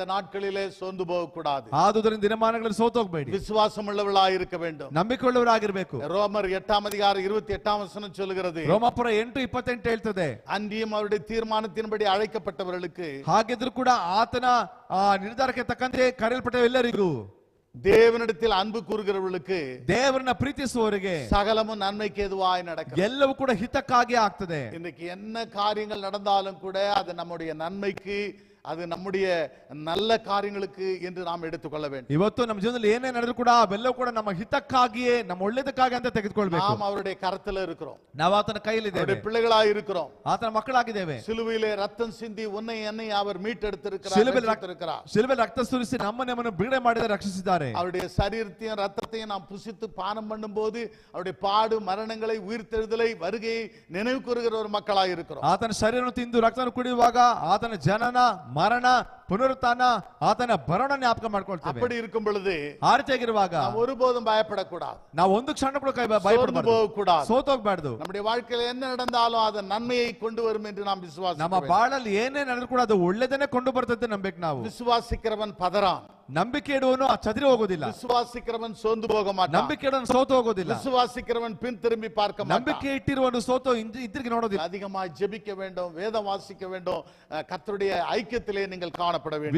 இந்த நாட்களிலே சோர்ந்து போக கூடாது. ಆದುದರಿಂದ ದಿನಮಾನಗಳಲ್ಲಿ ಸೋತು ಹೋಗಬೇಡಿ. விசுவாசம் உள்ளவர்களாய் இருக்க வேண்டும். ನಂಬಿಕೆಯುಳ್ಳವರಾಗಿರಬೇಕು. ரோமர் 8ஆம் அதிகாரம் 28ஆம் வசனம் சொல்கிறது. ರೋಮಾಪುರ 8:28 ಹೇಳ್ತದೆ. அன்றியும் அவருடைய தீர்மானத்தின்படி அழைக்கப்பட்டவர்களுக்கு ಹಾಗಿದ್ರು ಕೂಡ ಆತನ ನಿರ್ಧಾರಕ್ಕೆ ತಕ್ಕಂತೆ ಕರೆಯಲ್ಪಟ್ಟ ಎಲ್ಲರಿಗೂ தேவனிடத்தில் அன்பு கூறுகிறவர்களுக்கு ದೇವರನ್ನ ಪ್ರೀತಿಸುವವರಿಗೆ சகலமும் நன்மைக்கு எதுவாய் நடக்கும். ಎಲ್ಲವೂ ಕೂಡ ಹಿತಕ್ಕಾಗಿ ಆಗ್ತದೆ. இன்னைக்கு என்ன காரியங்கள் நடந்தாலும் கூட அது நம்முடைய நன்மைக்கு, அது நம்முடைய நல்ல காரியங்களுக்கு என்று நாம் எடுத்துக்கொள்ள வேண்டும். ಇವತ್ತು ನಮ್ಮ ಜೀವನದಲ್ಲಿ ಏನೇ ನಡೆದ್ರು ಕೂಡ ಅವೆಲ್ಲವೂ ಕೂಡ ನಮ್ಮ ಹಿತಕ್ಕಾಗಿಯೇ, ನಮ್ಮ ಒಳ್ಳೆಯದಕ್ಕಾಗಿ ಅಂತ ತೆಗೆದುಕೊಳ್ಳಬೇಕು. நாம் அவருடைய கரத்துல இருக்கிறோம். ನಾವು ಆತನ ಕೈಯಲ್ಲಿದ್ದೇವೆ. அவருடைய பிள்ளைகளாய் இருக்கிறோம். ಆತನ ಮಕ್ಕಳಾಗಿದ್ದೇವೆ. சிலுவையிலே ரத்தம் சிந்தி உன்னை என்னை அவர் மீட்டெடுத்திருக்கிறார். ಶಿಲುಬೆಯಲ್ಲಿ ರಕ್ತ ಸುರಿಸಿ ನಮ್ಮನ್ನು ಬಿಡುಗಡೆ ಮಾಡಿದ ರಕ್ಷಿಸಿದ್ದಾರೆ. அவருடைய சரீரத்தையும் ரத்தத்தையும் நாம் புசித்து பானம் பண்ணும்போது அவருடைய பாடு மரணங்களை உயிர்த்தெழுதலை வருகையை நினைவு கூறுகிற ஒரு மக்களாய் இருக்கிறோம். ಆತನ ಶರೀರವನ್ನು ತಿಂದು ರಕ್ತವನ್ನು ಕುಡಿಯುವಾಗ ಆತನ ಜನನ, ಮರಣ, ಪುನರುತ್ಥಾನ, ಆತನ ಬರೋಣ ಜ್ಞಾಪಕ ಮಾಡ್ಕೊಳ್ತೇವೆ. அப்படி இருக்கும் பொழுது ಆ ರೀತಿಯಾಗಿರುವಾಗ நாம் ஒருபோதும் பயப்படக்கூடாது. ನಾವು ಒಂದು ಕ್ಷಣ ಕೂಡ ಭಯಪಡಬಾರದು, ಸೋತೋಗ್ಬಾರ್ದು. நம்முடைய வாழ்க்கையில் என்ன நடந்தாலும் அது நன்மையை கொண்டு வரும் என்று நாம் விசுவாசிக்கிறோம். ನಮ್ಮ ಬಾಳಲ್ಲಿ ಏನೇ ನಡೆದ್ರು ಕೂಡ ಅದು ಒಳ್ಳೆದನ್ನೇ ಕೊಂಡು ಬರ್ತದೆ ನಂಬೇಕು ನಾವು. விசுவாசிக்கிறவன் பதறான். ನಂಬಿಕೆ ಇಡುವನು ಚದರಿ ಹೋಗೋದಿಲ್ಲ. விசுவாசிக்கிறவன் ಸೋಂದು போக மாட்டான். ನಂಬಿಕೆ ಇಡುವನು ಸೋತು ಹೋಗೋದಿಲ್ಲ. விசுவாசிக்கிறவன் பின் திரும்பி பார்க்க மாட்டான். ನಂಬಿಕೆ ಇಟ್ಟಿರುವನು ಸೋತು ಹಿಂದಿರುಗಿ ನೋಡೋದಿಲ್ಲ. அதிகமாக ஜெபிக்க வேண்டும், வேதம் வாசிக்க வேண்டும், கர்த்தருடைய ஐக்கியத்திலே நீங்கள் காணப்பட வேண்டும்.